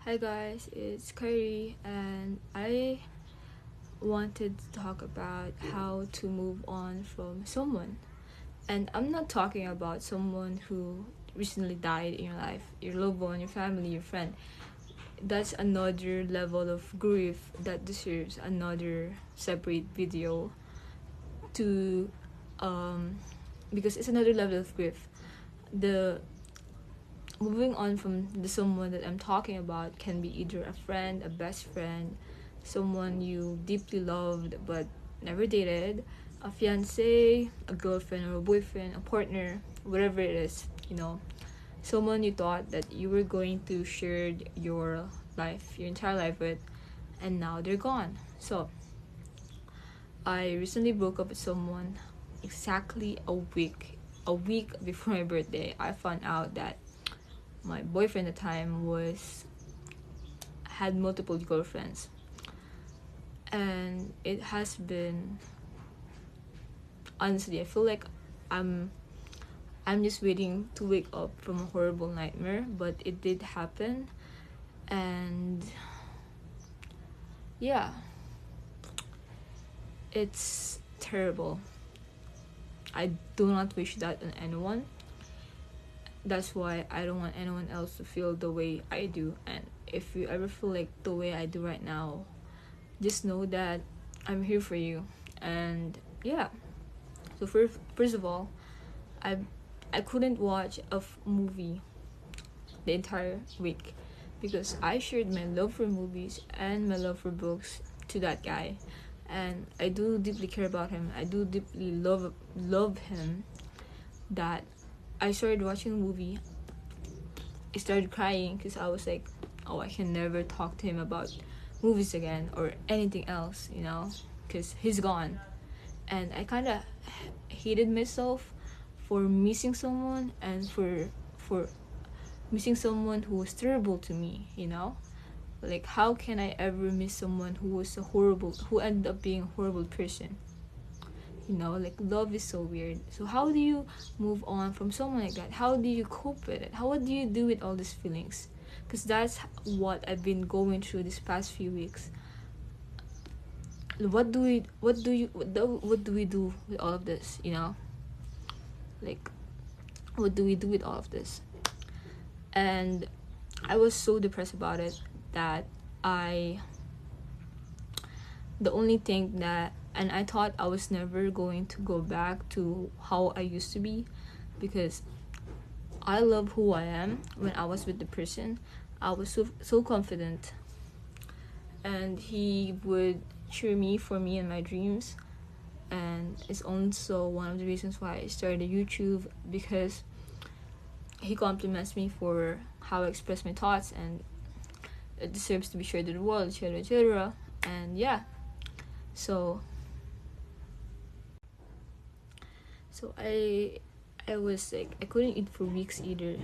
Hi guys, it's Kyrie and I wanted to talk about how to move on from someone. And I'm not talking about someone who recently died in your life, your loved one, your family, your friend. That's another level of grief that deserves another separate video to because it's another level of grief. The moving on from the someone that I'm talking about can be either a friend, a best friend, someone you deeply loved but never dated, a fiance, a girlfriend or a boyfriend, a partner, whatever it is, someone you thought that you were going to share your life, your entire life with, and now they're gone. So, I recently broke up with someone exactly a week before my birthday. I found out that my boyfriend at the time was had multiple girlfriends, and it has been, honestly, I feel like i'm I'm just waiting to wake up from a horrible nightmare, but it did happen. And yeah, it's terrible. I do not wish that on anyone. That's why I don't want anyone else to feel the way I do. And if you ever feel like the way I do right now, just know that I'm here for you. And yeah, so first of all, I I couldn't watch a movie the entire week because I shared my love for movies and my love for books to that guy, and I do deeply care about him. I do deeply love him. That I started watching a movie. I started crying because I was like, oh, I can never talk to him about movies again or anything else, because he's gone. And I kind of hated myself for missing someone and for missing someone who was terrible to me. Like, how can I ever miss someone who ended up being a horrible person? Like, love is so weird. So how do you move on from someone like that? How do you cope with it? What do you do with all these feelings? Because that's what I've been going through this past few weeks. What do we do with all of this? Like, what do we do with all of this? And I was so depressed about it that I the only thing that and I thought I was never going to go back to how I used to be, because I love who I am. When I was with the person, I was so confident, and he would cheer me for me in my dreams. And it's also one of the reasons why I started YouTube, because he compliments me for how I express my thoughts, and it deserves to be shared to the world, etc., etc. And yeah, so I was like, I couldn't eat for weeks either.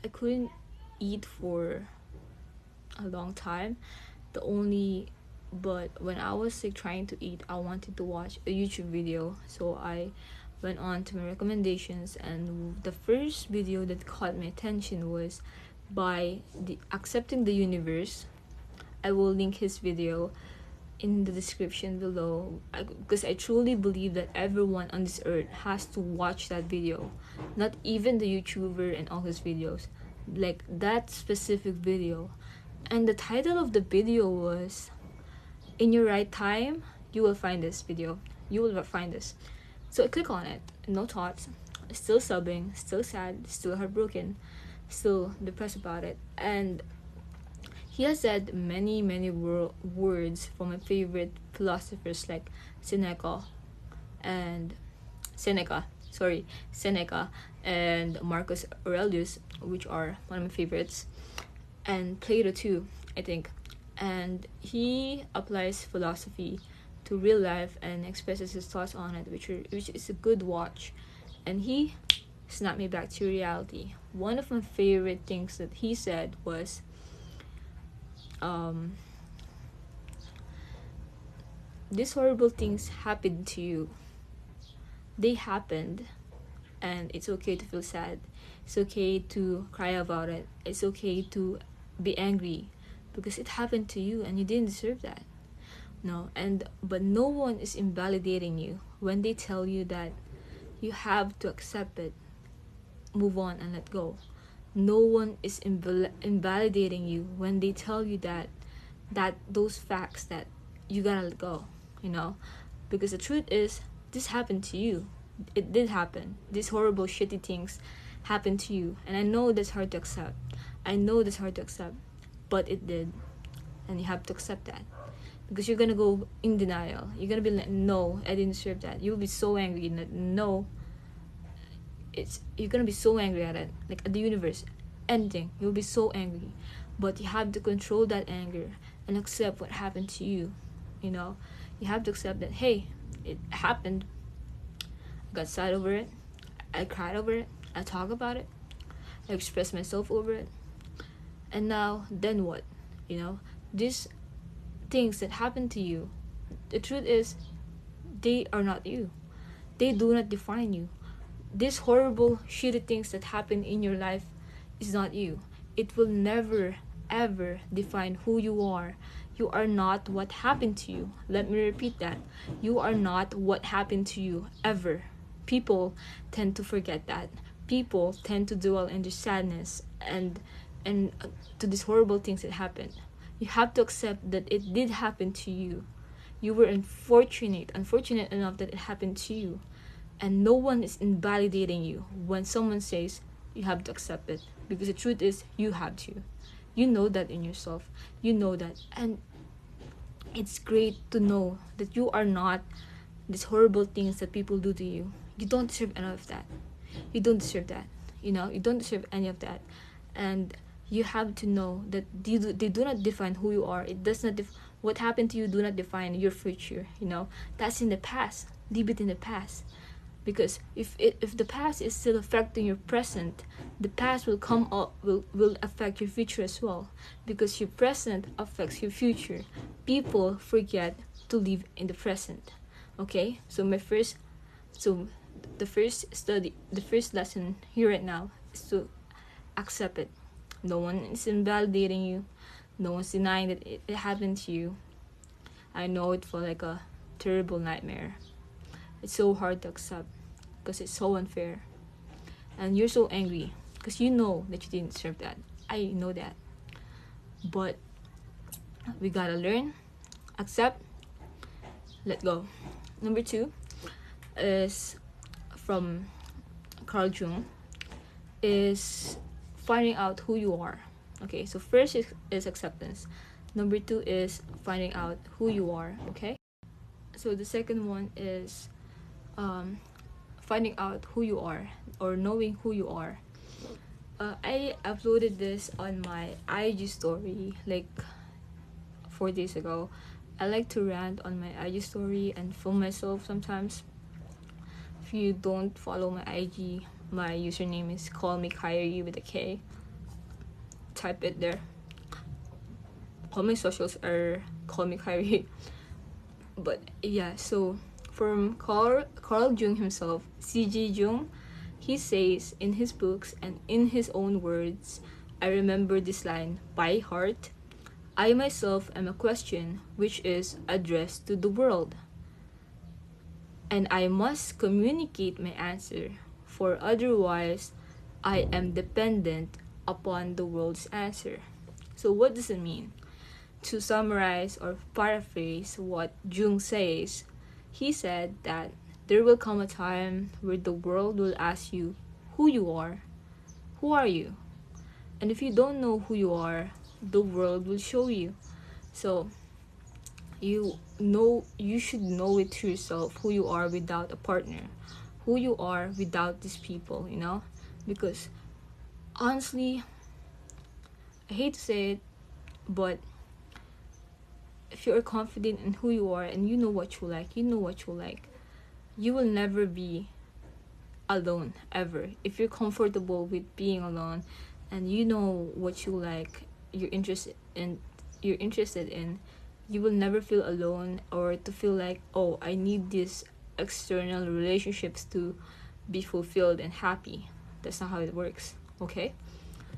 I couldn't eat for a long time. The only But when I was like trying to eat, I wanted to watch a YouTube video, so I went on to my recommendations, and the first video that caught my attention was by the Accepting the Universe. I will link his video in the description below, because I truly believe that everyone on this earth has to watch that video, not even the YouTuber and all his videos, like that specific video. And the title of the video was "In Your Right Time You Will Find This Video." You will find this. So I click on it. No thoughts. Still subbing. Still sad. Still heartbroken. Still depressed about it. And he has said many, many words from my favorite philosophers like Seneca and Seneca and Marcus Aurelius, which are one of my favorites, and Plato too, I think. And he applies philosophy to real life and expresses his thoughts on it, which is a good watch. And he snapped me back to reality. One of my favorite things that he said was, these horrible things happened to you. They happened, and it's okay to feel sad. It's okay to cry about it. It's okay to be angry because it happened to you and you didn't deserve that. No, and but no one is invalidating you when they tell you that you have to accept it, move on, and let go. No one is invalidating you when they tell you that those facts that you gotta let go, you know, because the truth is this happened to you. It did happen. These horrible shitty things happened to you, and I know that's hard to accept. I know that's hard to accept, but it did, and you have to accept that because you're gonna go in denial. You're gonna be like, no, I didn't deserve that. You'll be so angry that no, you're gonna be so angry at it, like at the universe, anything. You'll be so angry, but you have to control that anger and accept what happened to you. You know, you have to accept that, hey, it happened. I got sad over it. I cried over it. I talk about it. I expressed myself over it. And now, then what? You know, these things that happen to you, the truth is, they are not you. They do not define you. These horrible, shitty things that happen in your life is not you. It will never, ever define who you are. You are not what happened to you. Let me repeat that. You are not what happened to you, ever. People tend to forget that. People tend to dwell in their sadness and to these horrible things that happened. You have to accept that it did happen to you. You were unfortunate enough that it happened to you. And no one is invalidating you when someone says you have to accept it. Because the truth is, you have to. You know that in yourself. You know that. And it's great to know that you are not these horrible things that people do to you. You don't deserve any of that. You don't deserve that. You know, you don't deserve any of that. And you have to know that they do not define who you are. It does not what happened to you do not define your future. You know, that's in the past. Leave it in the past. Because if the past is still affecting your present, the past will come up will affect your future as well. Because your present affects your future. People forget to live in the present. Okay, so the first lesson here right now is to accept it. No one is invalidating you. No one's denying that it happened to you. I know it felt like a terrible nightmare. It's so hard to accept because it's so unfair. And you're so angry because you know that you didn't deserve that. I know that. But we gotta learn, accept, let go. Number 2 is from Carl Jung, is finding out who you are. Okay, so first is acceptance. Number 2 is finding out who you are. Okay, so the second one is finding out who you are or knowing who you are. I uploaded this on my IG story like 4 days ago. I like to rant on my IG story and film myself sometimes. If you don't follow my IG, my username is call me Kyrie with a K. Type it there. All my socials are call me Kyrie. But yeah, so from Carl Jung himself, C.G. Jung, he says in his books and in his own words, I remember this line by heart: I myself am a question which is addressed to the world, and I must communicate my answer, for otherwise I am dependent upon the world's answer. So what does it mean? To summarize or paraphrase what Jung says, he said that there will come a time where the world will ask you who you are. Who are you? And if you don't know who you are, the world will show you. So you should know it to yourself who you are without a partner, who you are without these people, you know? Because honestly, I hate to say it, but if you are confident in who you are and you know what you like, you will never be alone ever. If you're comfortable with being alone and you know what you like, you're interested in, you will never feel alone or to feel like, oh, I need these external relationships to be fulfilled and happy. That's not how it works. Okay,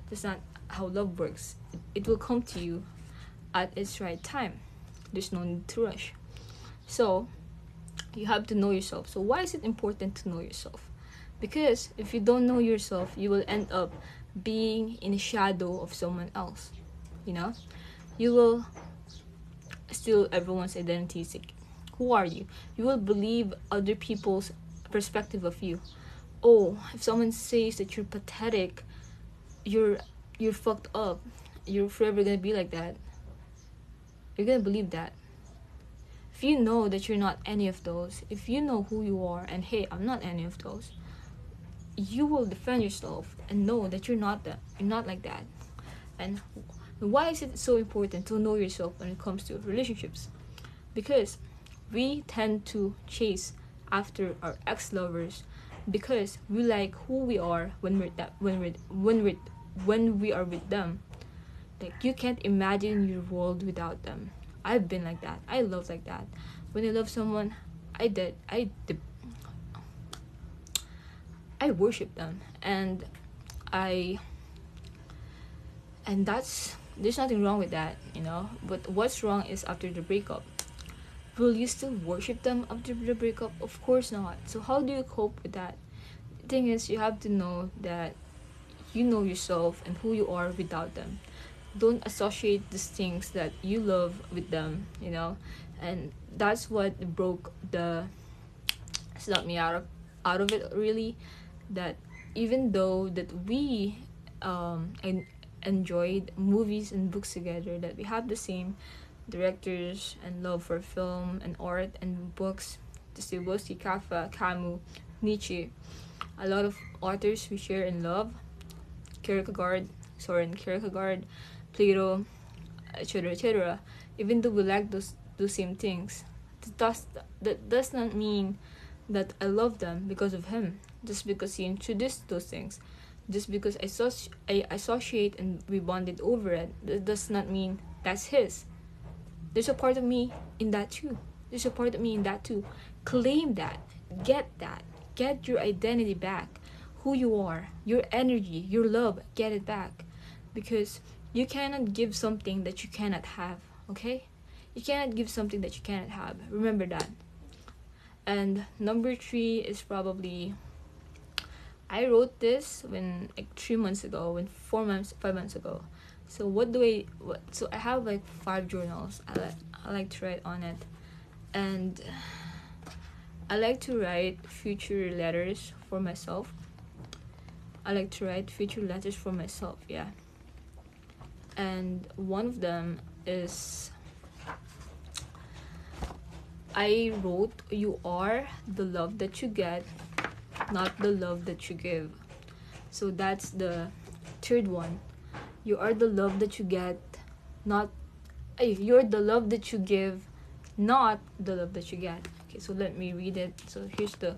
that's not how love works. It will come to you at its right time. There's no need to rush. So you have to know yourself. So why is it important to know yourself? Because if you don't know yourself, you will end up being in a shadow of someone else. You know, you will steal everyone's identity. Who are you? You will believe other people's perspective of you. Oh, if someone says that you're pathetic, you're you're fucked up, you're forever gonna be like that, you're gonna believe that. If you know that you're not any of those, if you know who you are and hey, I'm not any of those, you will defend yourself and know that you're not that. You're not like that. And why is it so important to know yourself when it comes to relationships? Because we tend to chase after our ex-lovers because we like who we are when we are with them. Like you can't imagine your world without them. I've been like that. I love like that. When I love someone, I worship them, and I and that's there's nothing wrong with that, you know. But what's wrong is after the breakup. Will you still worship them after the breakup? Of course not. So how do you cope with that? The thing is, you have to know that you know yourself and who you are without them. Don't associate these things that you love with them, you know. And that's what broke the snapped me out of it really. That even though that we enjoyed movies and books together, that we have the same directors and love for film and art and books, Dostoevsky, Kafka, Camus, Nietzsche, a lot of authors we share in love, Soren Kierkegaard, Plato, etc., etc. Even though we like those same things, that does not mean that I love them because of him. Just because he introduced those things, just because I associate and we bonded over it, that does not mean that's his. There's a part of me in that too. There's a part of me in that too. Claim that. Get that. Get your identity back. Who you are, your energy, your love, get it back. Because you cannot give something that you cannot have, okay? You cannot give something that you cannot have. Remember that. And number 3 is probably, I wrote this when like 3 months ago, when 5 months ago. So so I have like 5 journals I like to write on it. And I like to write future letters for myself. Yeah. And one of them is, I wrote, you are the love that you get, not the love that you give. So that's the third one. You are the love that you get, not you're the love that you give, not the love that you get. Okay, so let me read it. So here's the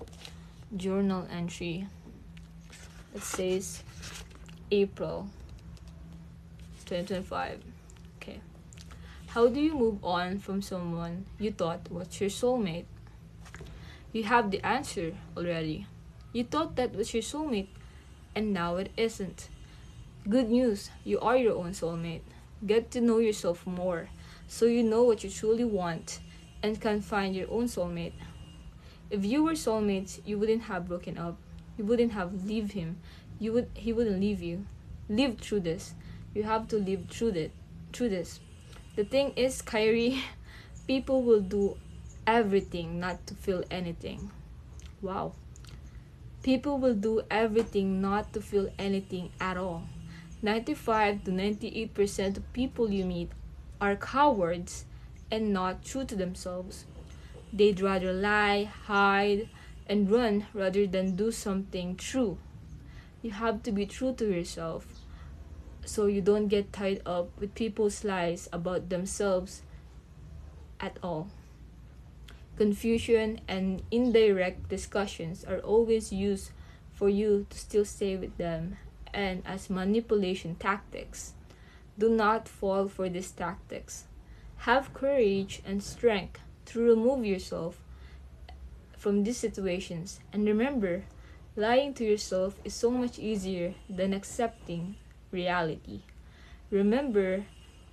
journal entry. It says April 2025. Okay. How do you move on from someone you thought was your soulmate? You have the answer already. You thought that was your soulmate, and now it isn't. Good news, you are your own soulmate. Get to know yourself more so you know what you truly want and can find your own soulmate. If you were soulmates, you wouldn't have broken up. You wouldn't have leave him. He wouldn't leave you. Live through this. You have to live through this. The thing is, Kyrie, people will do everything not to feel anything. Wow. People will do everything not to feel anything at all. 95 to 98% of people you meet are cowards and not true to themselves. They'd rather lie, hide, and run rather than do something true. You have to be true to yourself so you don't get tied up with people's lies about themselves at all. Confusion and indirect discussions are always used for you to still stay with them and as manipulation tactics. Do not fall for these tactics. Have courage and strength to remove yourself from these situations. And remember, lying to yourself is so much easier than accepting reality. Remember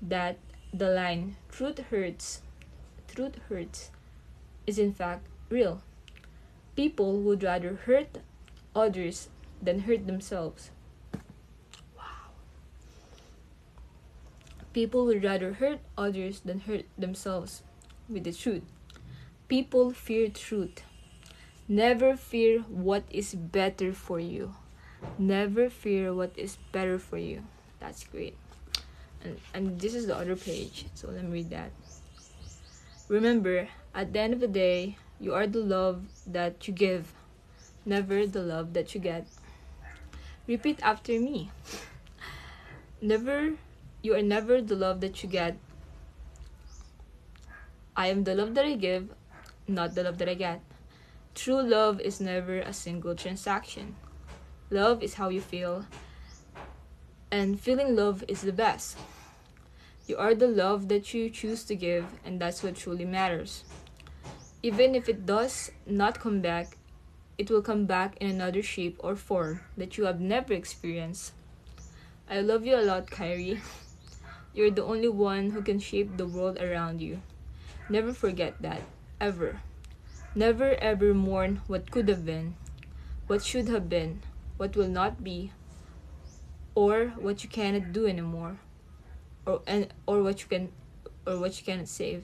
that the line truth hurts is in fact real. People would rather hurt others than hurt themselves. People would rather hurt others than hurt themselves with the truth. People fear truth. Never fear what is better for you. Never fear what is better for you. That's great. And this is the other page, so let me read that. Remember, at the end of the day, you are the love that you give, never the love that you get. Repeat after me. You are never the love that you get. I am the love that I give, not the love that I get. True love is never a single transaction. Love is how you feel, and feeling love is the best. You are the love that you choose to give, and that's what truly matters. Even if it does not come back, it will come back in another shape or form that you have never experienced. I love you a lot, Kyrie. You're the only one who can shape the world around you. Never forget that, ever. Never ever mourn what could have been, what should have been, what will not be, or what you cannot do anymore, or what you cannot save.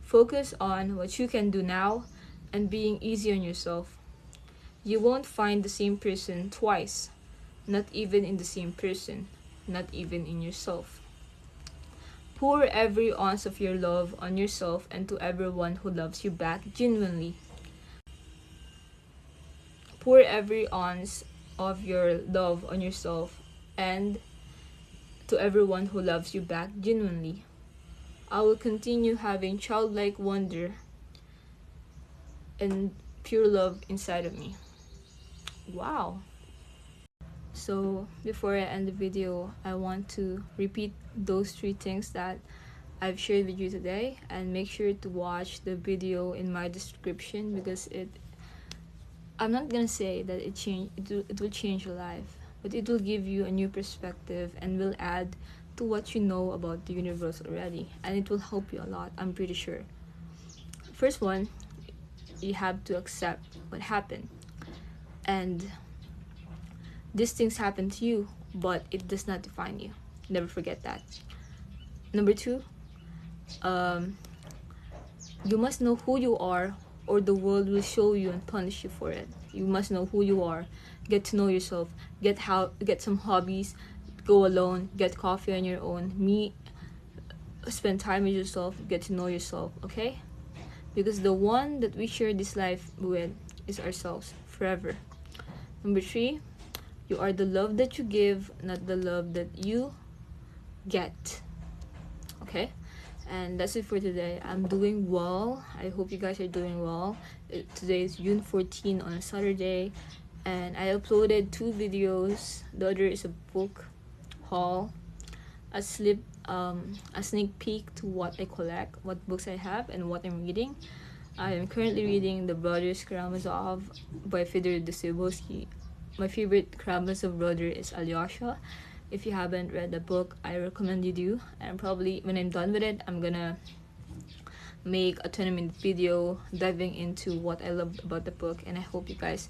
Focus on what you can do now and being easy on yourself. You won't find the same person twice, not even in the same person, not even in yourself. Pour every ounce of your love on yourself and to everyone who loves you back genuinely. Pour every ounce of your love on yourself and to everyone who loves you back genuinely. I will continue having childlike wonder and pure love inside of me. Wow. So before I end the video, I want to repeat those 3 things that I've shared with you today, and make sure to watch the video in my description, because I'm not gonna say that it will change your life, but it will give you a new perspective and will add to what you know about the universe already, and it will help you a lot, I'm pretty sure. First one, you have to accept what happened, and these things happen to you, but it does not define you. Never forget that. Number 2, you must know who you are, or the world will show you and punish you for it. You must know who you are. Get to know yourself. Get some hobbies. Go alone. Get coffee on your own. Spend time with yourself. Get to know yourself. Okay? Because the one that we share this life with is ourselves forever. Number 3, you are the love that you give, not the love that you get. Okay? And that's it for today. I'm doing well. I hope you guys are doing well. Today is June 14 on a Saturday, and I uploaded 2 videos. The other is a book haul, a sneak peek to what I collect, what books I have, and what I'm reading. I am currently reading The Brothers Karamazov by Fyodor Dostoevsky. My favorite Karamazov brother is Alyosha. If you haven't read the book, I recommend you do. And probably when I'm done with it, I'm gonna make a 20-minute video diving into what I love about the book, and I hope you guys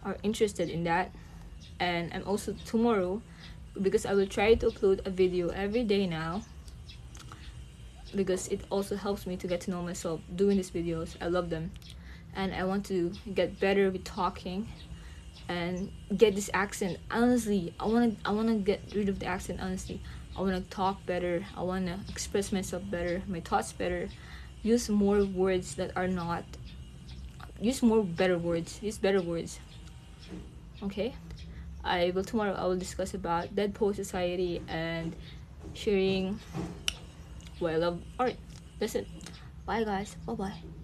are interested in that. And I'm also tomorrow, because I will try to upload a video every day now, because it also helps me to get to know myself doing these videos. I love them, and I want to get better with talking and get this accent. Honestly, I wanna get rid of the accent. Honestly, I wanna talk better. I wanna express myself better, my thoughts better. Use more words that are not. Use better words. Okay. Tomorrow I will discuss about Dead Poet Society and sharing why I love art. That's it. Bye guys. Bye bye.